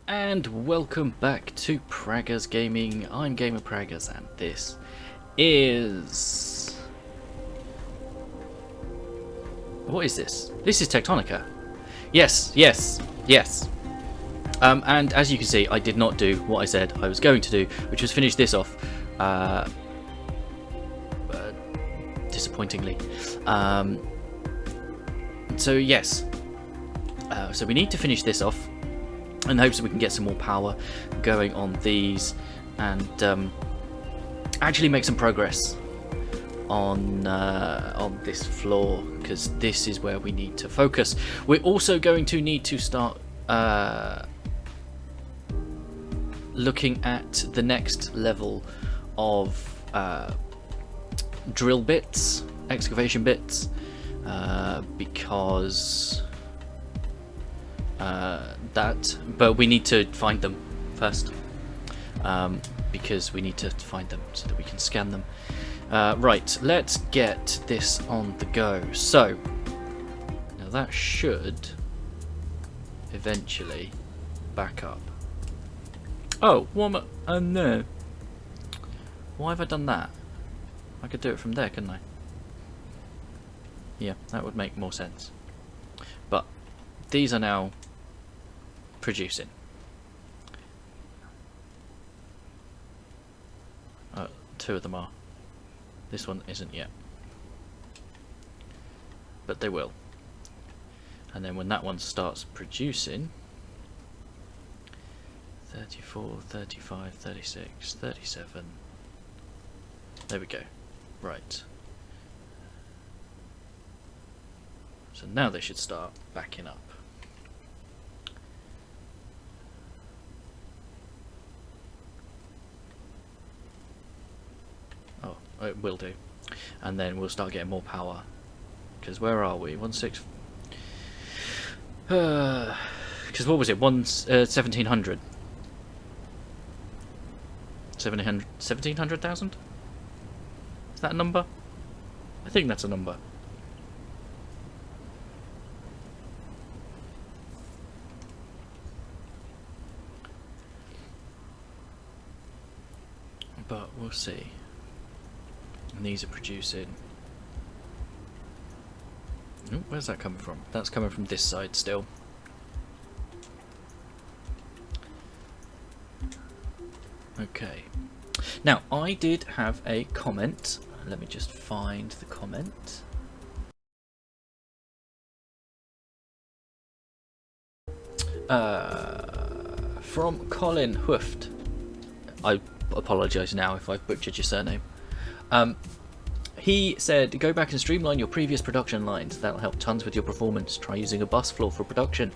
And welcome back to Pragas Gaming. I'm Gamer Pragas, and this is... What is this? This is Techtonica. Yes. And as you can see, I did not do what I said I was going to do, which was finish this off. Disappointingly. So yes. So we need to finish this off in hopes that we can get some more power going on these and actually make some progress on this floor, because this is where we need to focus. We're also going to need to start looking at the next level of drill bits, excavation bits, because but we need to find them first, because we need to find them so that we can scan them. Right, let's get this on the go. So now that should eventually back up. Oh, what no. Why have I done that? I could do it from there, couldn't I? Yeah, that would make more sense. But these are now producing. Two of them are. This one isn't yet. But they will. And then when that one starts producing, 34, 35, 36, 37. There we go. Right. So now they should start backing up. Oh, it will do. And then we'll start getting more power. Because where are we? 16... Because what was it? 1700? 1700,000? Is that a number? I think that's a number. But we'll see. And these are producing. Ooh, where's that coming from? That's coming from this side still. Okay. Now, I did have a comment. Let me just find the comment. From Colin Hooft. I apologise now if I've butchered your surname. He said, go back and streamline your previous production lines. That'll help tons with your performance. Try using a bus floor for production.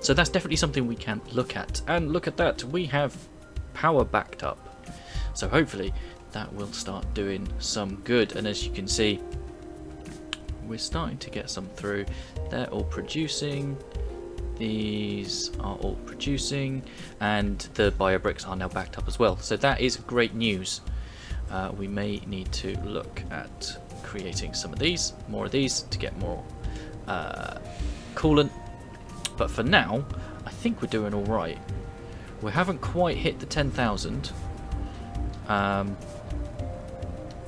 So that's definitely something we can look at. And look at that, we have power backed up. So hopefully that will start doing some good. And as you can see, we're starting to get some through. They're all producing. These are all producing. And the biobricks are now backed up as well. So that is great news. We may need to look at creating some of these, more of these, to get more coolant. But for now, I think we're doing all right. We haven't quite hit the 10,000,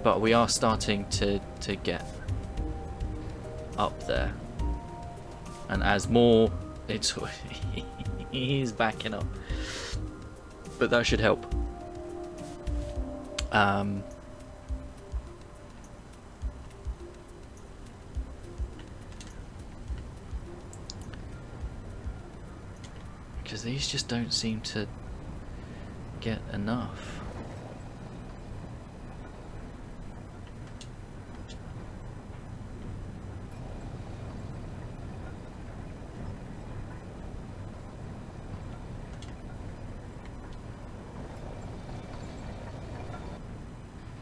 but we are starting to get up there. And as more, it's he's backing up, but that should help. Because these just don't seem to get enough.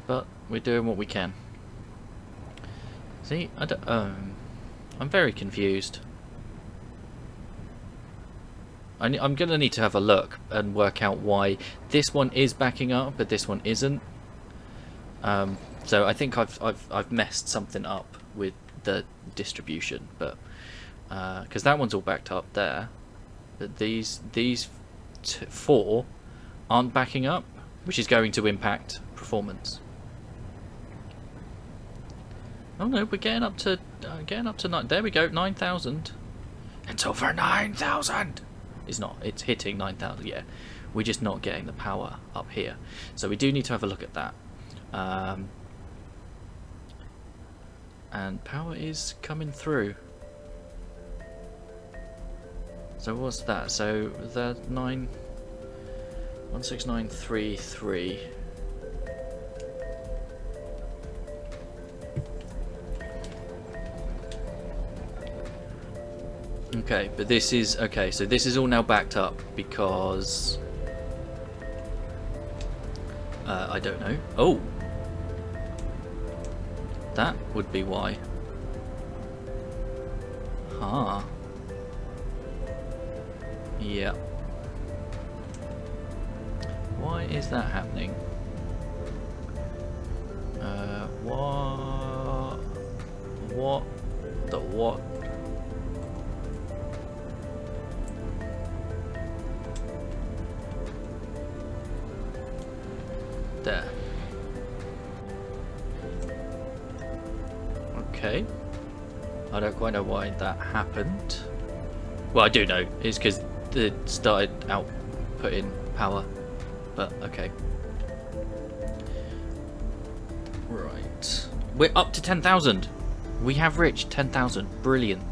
But we're doing what we can. See, I'm very confused. I'm gonna need to have a look and work out why this one is backing up, but this one isn't. So I think I've messed something up with the distribution, but because that one's all backed up there, but these 4 aren't backing up, which is going to impact performance. Oh no, we're getting up to 9. There we go, 9,000. It's over 9,000. It's not. It's hitting 9,000. Yeah, we're just not getting the power up here. So we do need to have a look at that. And power is coming through. So what's that? So the 16933. Okay, but this is okay. So this is all now backed up because I don't know. Oh, that would be why. Huh. Yeah. Why is that happening? What the what? There. Okay. I don't quite know why that happened. Well, I do know. It's because it started outputting power. But, okay. Right. We're up to 10,000. We have reached 10,000. Brilliant.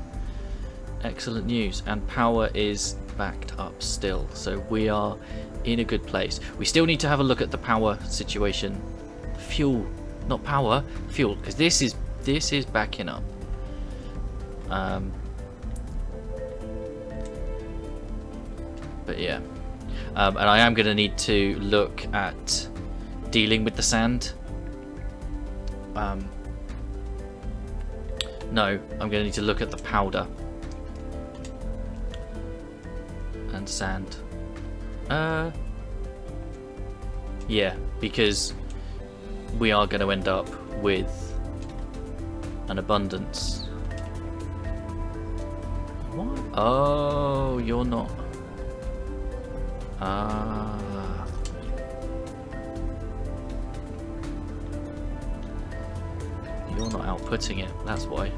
Excellent news. And power is backed up still. So we are in a good place. We still need to have a look at the power situation. Fuel, not power, fuel, because this is backing up. But yeah, and I am going to need to look at dealing with the sand. No, I'm going to need to look at the powder and sand. Yeah, because we are going to end up with an abundance. What? Oh, you're not. Ah. You're not outputting it, that's why.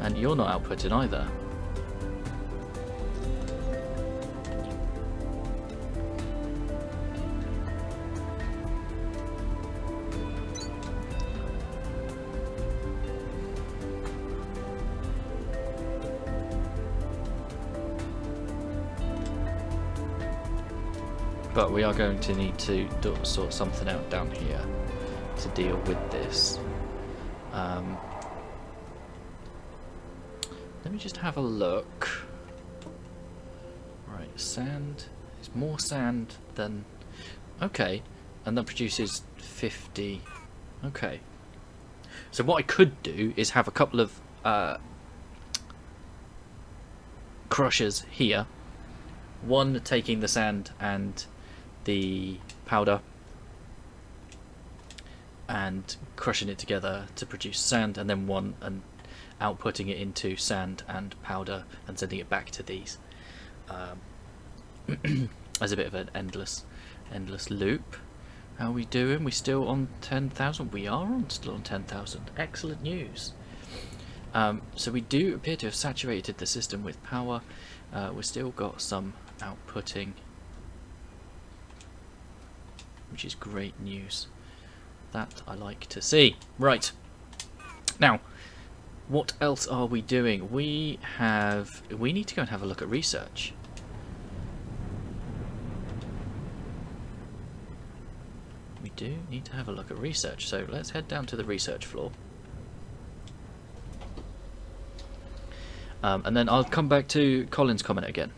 And you're not outputting either. But we are going to need to sort something out down here to deal with this. Let me just have a look. Right, sand is more sand than... Okay, and that produces 50. Okay. So what I could do is have a couple of crushers here. One taking the sand and the powder and crushing it together to produce sand, and then one and outputting it into sand and powder and sending it back to these as a bit of an endless loop. How are we doing? We still on 10,000? We are still on 10,000. Excellent news. So we do appear to have saturated the system with power. We've still got some outputting, which is great news. That I like to see. Right. Now, what else are we doing? We need to go and have a look at research. We do need to have a look at research, so let's head down to the research floor. And then I'll come back to Colin's comment again.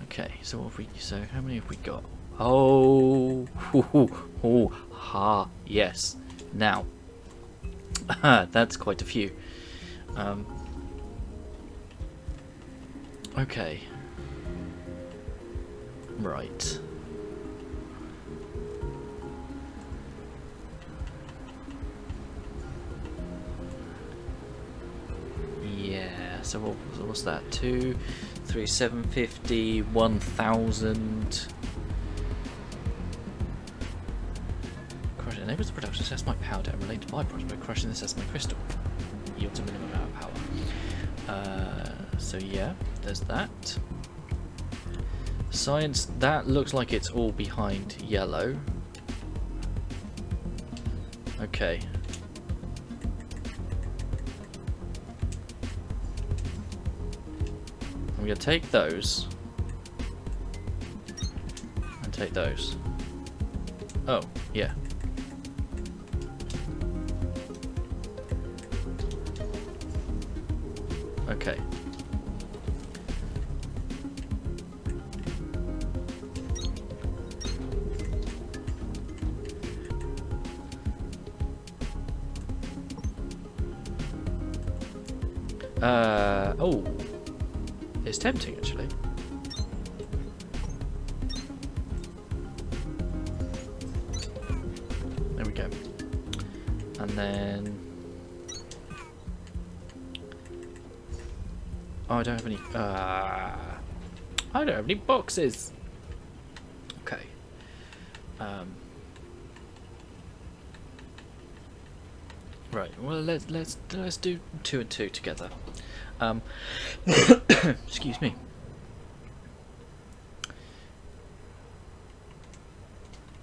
Okay, so what have we? So how many have we got? Oh, ha, yes. Now, that's quite a few. Okay. Right. Yeah. So what's that? 2, 3, 750, 1,000. Crushing enables the production of sesamoid powder and related byproducts by crushing the sesamoid crystal. Yields a minimum amount of power. So yeah, there's that. Science, that looks like it's all behind yellow. Okay. I'm going to take those. And take those. Oh, yeah. Okay. Oh, it's tempting actually. There we go. And then, oh, I don't have any. I don't have any boxes. Okay. Right. Well, let's do 2 and 2 together. Excuse me.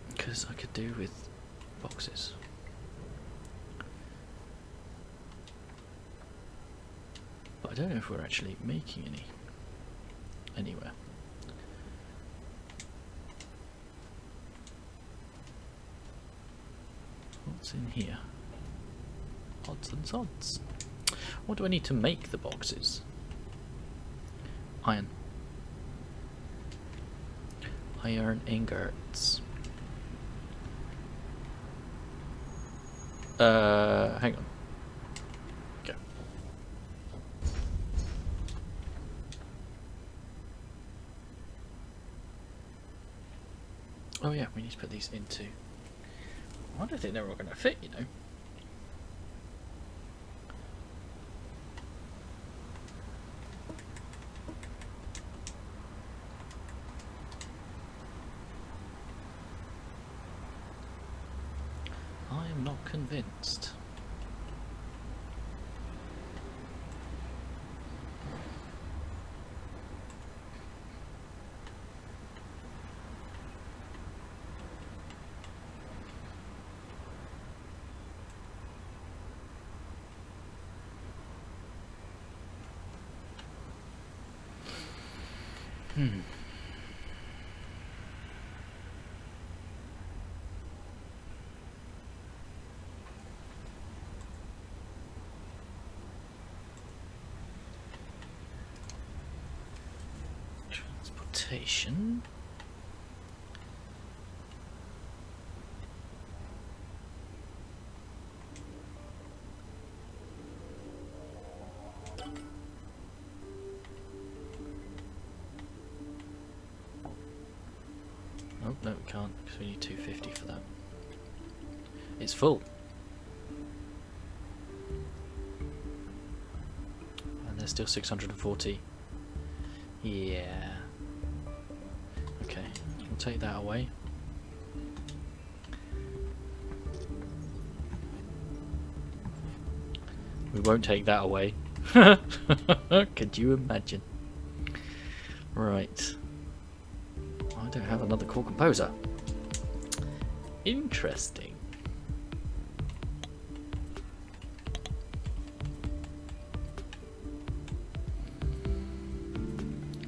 Because I could do with boxes. But I don't know if we're actually making any anywhere. What's in here? Odds and sods. What do I need to make the boxes? Iron. Iron ingots. Hang on. Okay. Oh yeah, we need to put these into. I don't think they're all going to fit, you know. I am not convinced. Transportation. Oh, no, we can't, because we need 250 for that. It's full. And there's still 640. Yeah. Okay, we'll take that away. We won't take that away. Could you imagine? Right. I don't have another core composer. Interesting.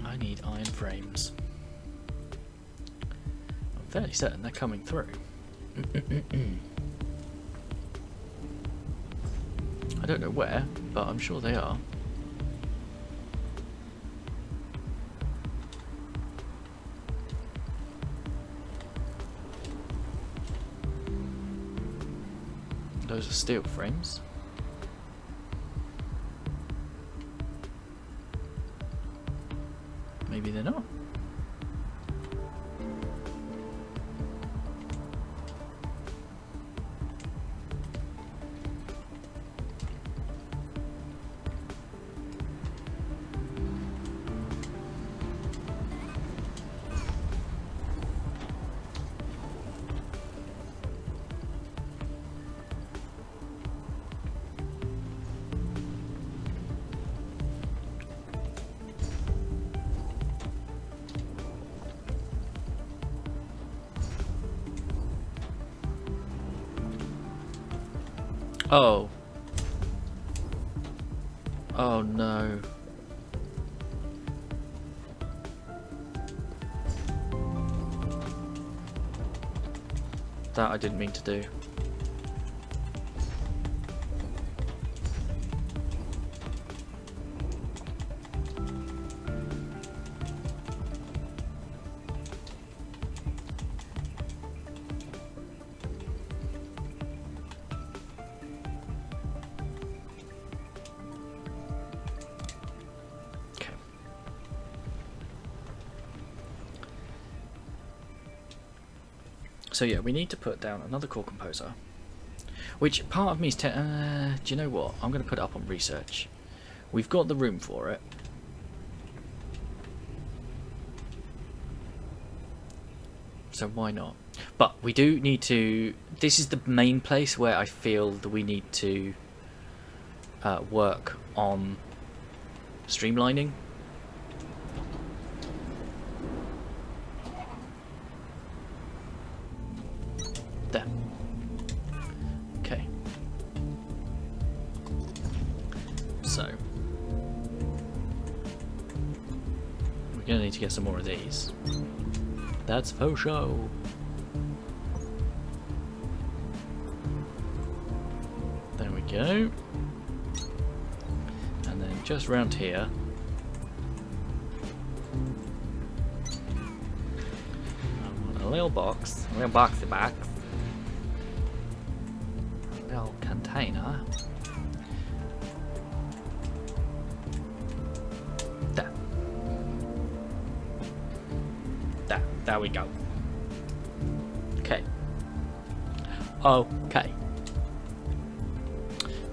I need iron frames. I'm fairly certain they're coming through. I don't know where, but I'm sure they are. Those are steel frames. Maybe they're not. Oh. Oh no. That I didn't mean to do. Okay. So yeah, we need to put down another core composer, which part of me is do you know what? I'm going to put it up on research. We've got the room for it. So why not? But we do need to... This is the main place where I feel that we need to work on streamlining. There. Okay. So we're going to need to get some more of these. That's faux show. There we go. And then just round here. I want a little box. A little boxy box. A little container. There. There we go. Okay. Okay.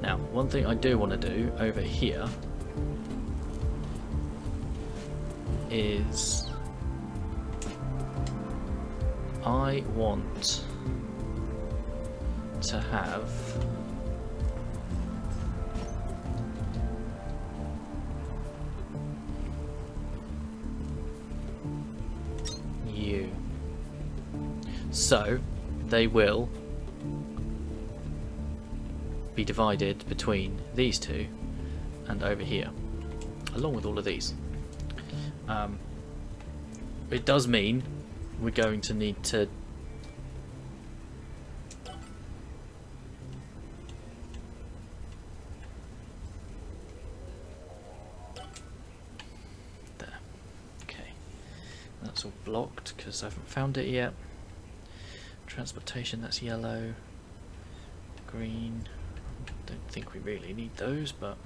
Now, one thing I do want to do over here is I want to have you. So they will be divided between these two and over here, along with all of these. It does mean we're going to need to there. Okay, that's all blocked because I haven't found it yet. Transportation, that's yellow. Green, don't think we really need those, but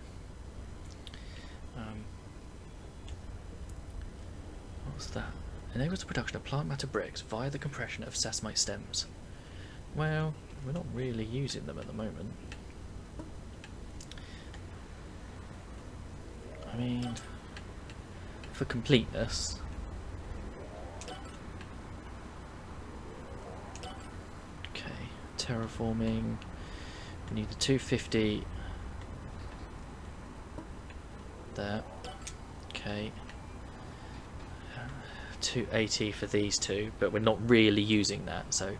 what's that? Enables the production of plant matter bricks via the compression of sesamite stems. Well, we're not really using them at the moment. I mean, for completeness, okay, terraforming. We need the 250 there. Okay. 280 for these two, but we're not really using that, so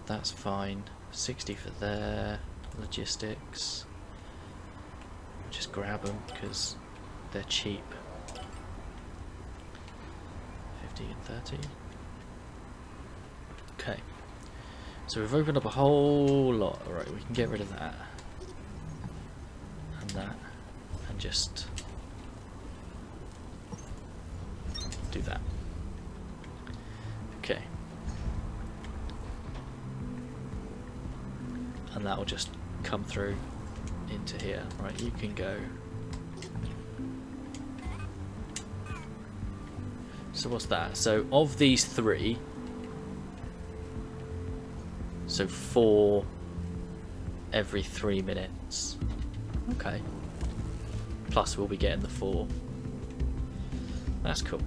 that's fine. 60 for there. Logistics. Just grab them because they're cheap. 50 and 30. Okay. So we've opened up a whole lot. Alright, we can get rid of that. And that. And just do that. Okay. And that will just come through into here. Right, you can go. So what's that? So of these three, so 4 every 3 minutes. Okay. Plus we'll be getting the 4. That's cool.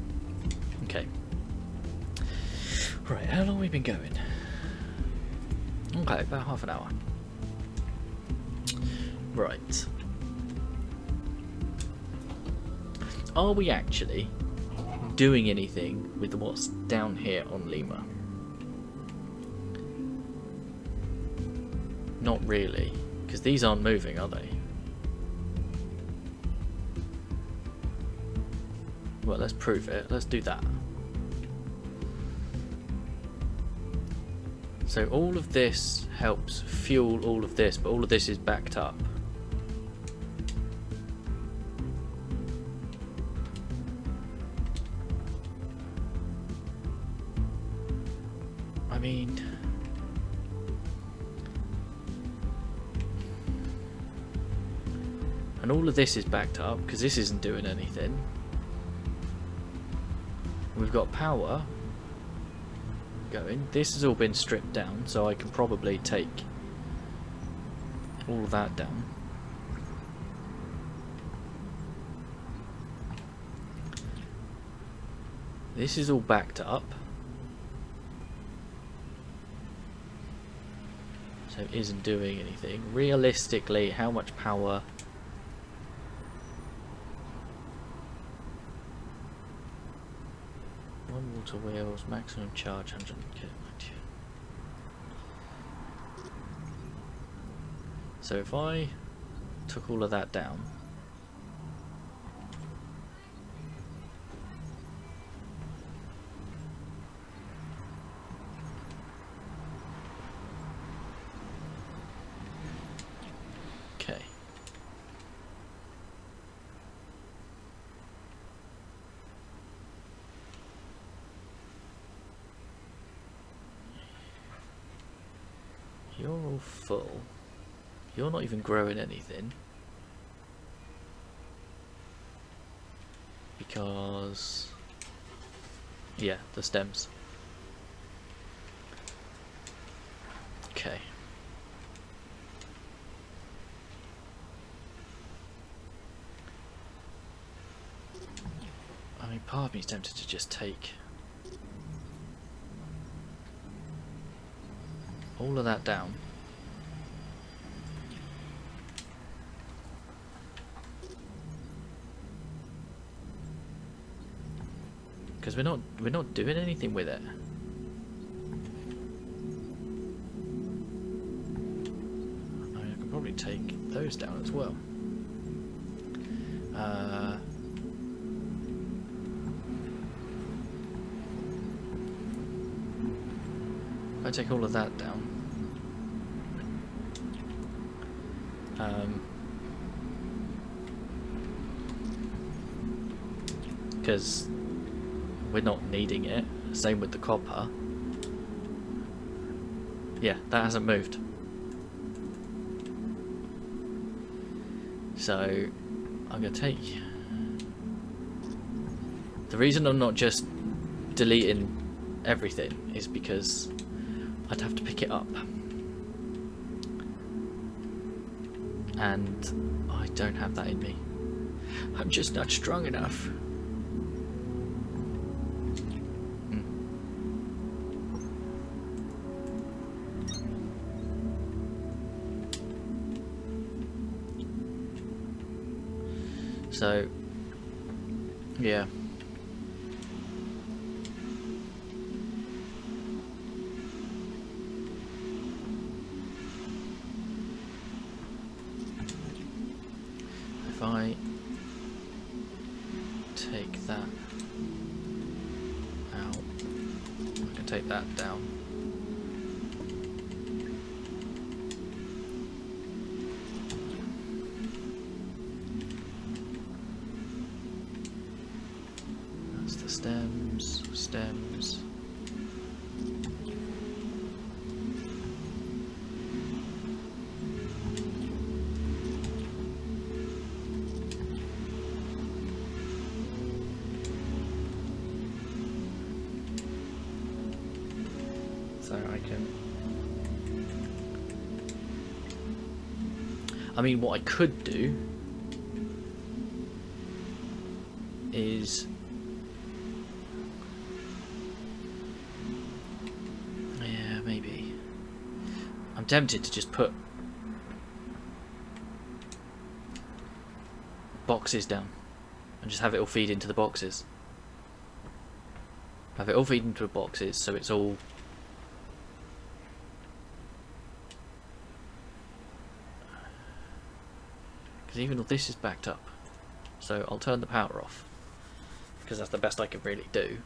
Okay. Right, how long have we been going? Okay, about half an hour. Right. Are we actually doing anything with what's down here on Lima? Not really, Because these aren't moving, are they? Well, let's prove it. Let's do that. So all of this helps fuel all of this, but all of this is backed up. I mean... and all of this is backed up, because this isn't doing anything. We've got power going. This has all been stripped down, so I can probably take all of that down. This is all backed up, so it isn't doing anything. Realistically, how much power? Water wheels, maximum charge 100 km. So if I took all of that down, okay. You're all full. You're not even growing anything. Because... yeah, the stems. Okay. I mean, part of me is tempted to just take all of that down. Because we're not doing anything with it. I mean, I can probably take those down as well. If I take all of that down, because we're not needing it. Same with the copper. Yeah, that hasn't moved. So I'm going to take... the reason I'm not just deleting everything is because I'd have to pick it up. And I don't have that in me. I'm just not strong enough. So, yeah. If I take that out, I can take that down. Stems. So I can... I mean, what I could do is... I'm tempted to just put boxes down and just have it all feed into the boxes. Have it all feed into the boxes so it's all Because even though this is backed up. So I'll turn the power off. Because that's the best I can really do.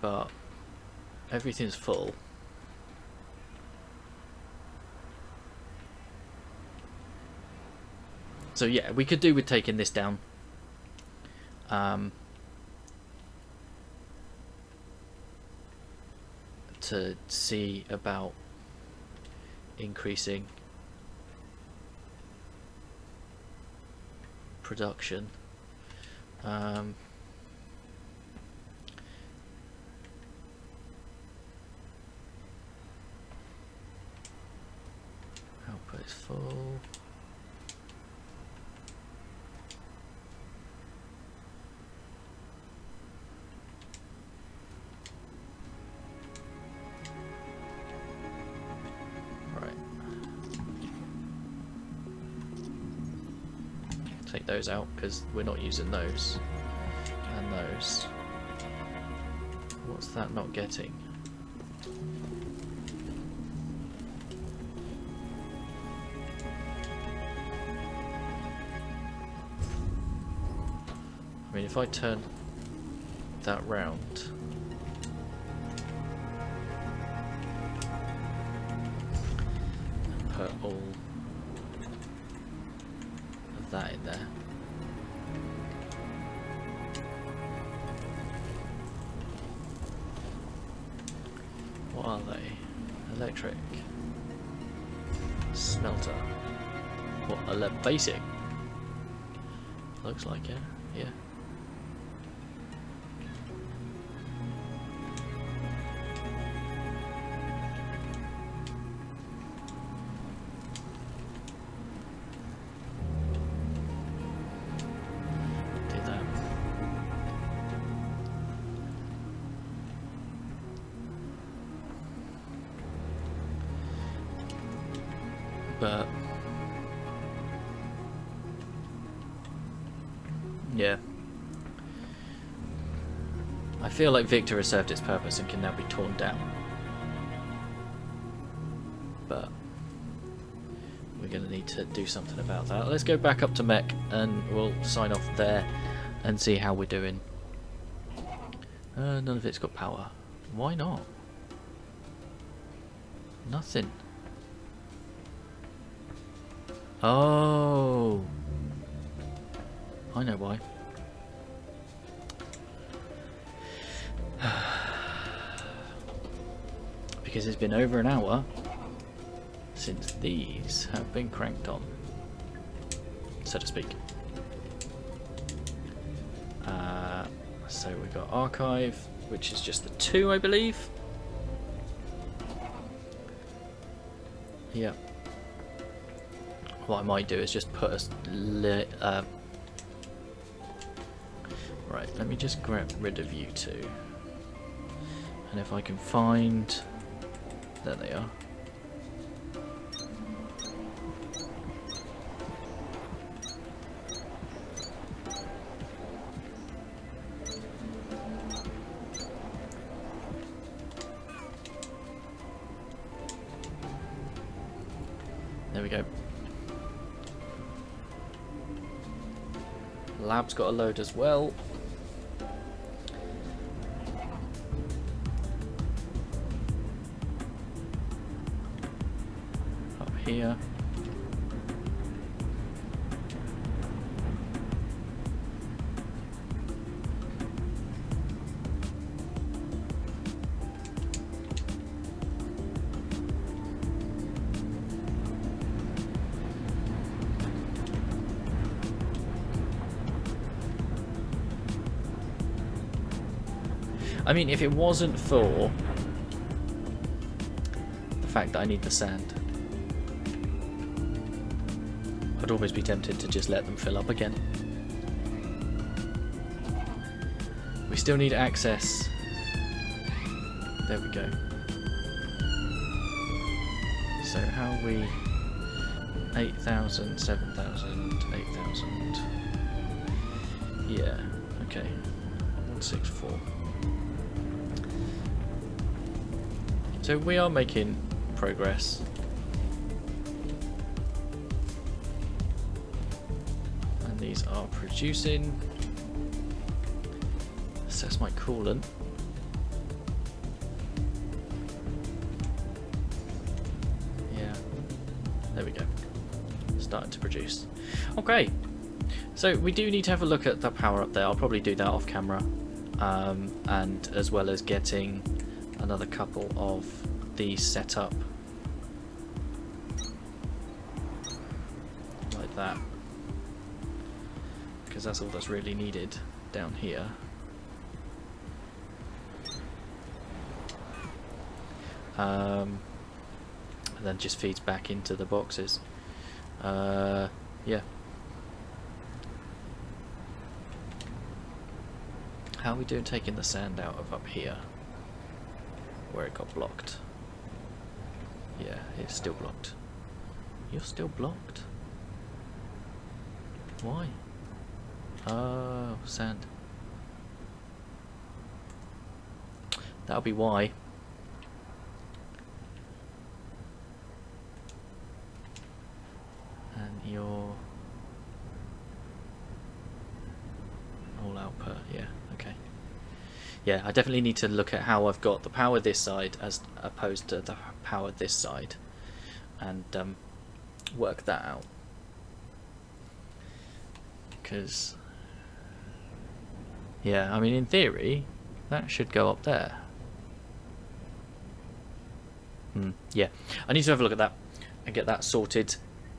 But everything's full. So yeah, we could do with taking this down. To see about increasing production. Output is full. Take those out because we're not using those. And those. What's that not getting? I mean, if I turn that round. And put all that in there. What are they? Electric. Smelter. What, basic? Looks like it, yeah. But yeah, I feel like Victor has served its purpose and can now be torn down. But we're going to need to do something about that. Let's go back up to Mech and we'll sign off there and see how we're doing. None of it's got power. Why not? Nothing. Oh, I know why. Because it's been over an hour since these have been cranked on, so to speak. So we've got archive, which is just the 2, I believe. Yeah. What I might do is just put a right, let me just get rid of you two. And if I can find... There they are. There we go. Lab's got a load as well. Up here. I mean, if it wasn't for the fact that I need the sand, I'd always be tempted to just let them fill up again. We still need access. There we go. So how are we? 8,000, 7,000, 8,000. Yeah, okay. 164. So we are making progress. These are producing. Assess my coolant. Yeah, there we go. Starting to produce. Okay, so we do need to have a look at the power up there. I'll probably do that off camera, and as well as getting another couple of these set up like that, because that's all that's really needed down here. And then just feeds back into the boxes. Yeah. How are we doing taking the sand out of up here where it got blocked? Yeah, it's still blocked. You're still blocked? Why? Oh, sand. That'll be why. And your all output, yeah, okay. Yeah, I definitely need to look at how I've got the power this side as opposed to the power this side, and work that out. Because, yeah, I mean, in theory, that should go up there. Yeah, I need to have a look at that and get that sorted.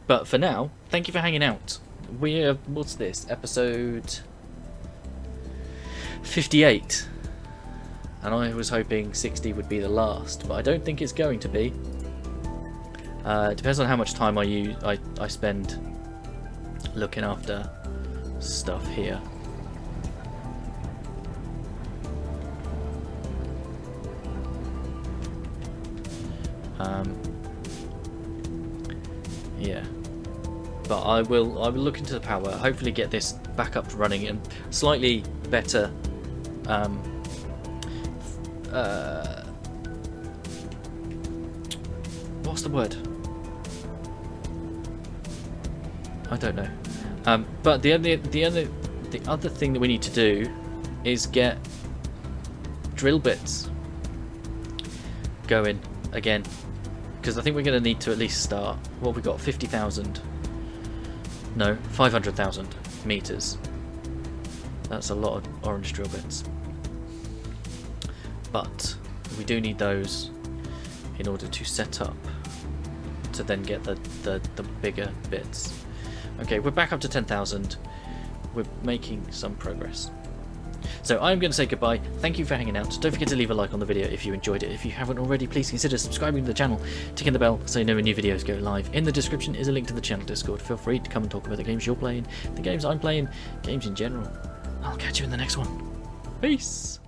But for now, thank you for hanging out. We're, what's this, episode 58. And I was hoping 60 would be the last, but I don't think it's going to be. It depends on how much time I spend looking after stuff here. Yeah, but I will look into the power, hopefully get this back up to running and slightly better what's the word? I don't know. But the other thing that we need to do is get drill bits going again, because I think we're going to need to at least start. What have we got? 50,000? No, 500,000 meters. That's a lot of orange drill bits. But we do need those in order to set up to then get the bigger bits. Okay, we're back up to 10,000. We're making some progress. So I'm going to say goodbye. Thank you for hanging out. Don't forget to leave a like on the video if you enjoyed it. If you haven't already, please consider subscribing to the channel, ticking the bell so you know when new videos go live. In the description is a link to the channel Discord. Feel free to come and talk about the games you're playing, the games I'm playing, games in general. I'll catch you in the next one. Peace!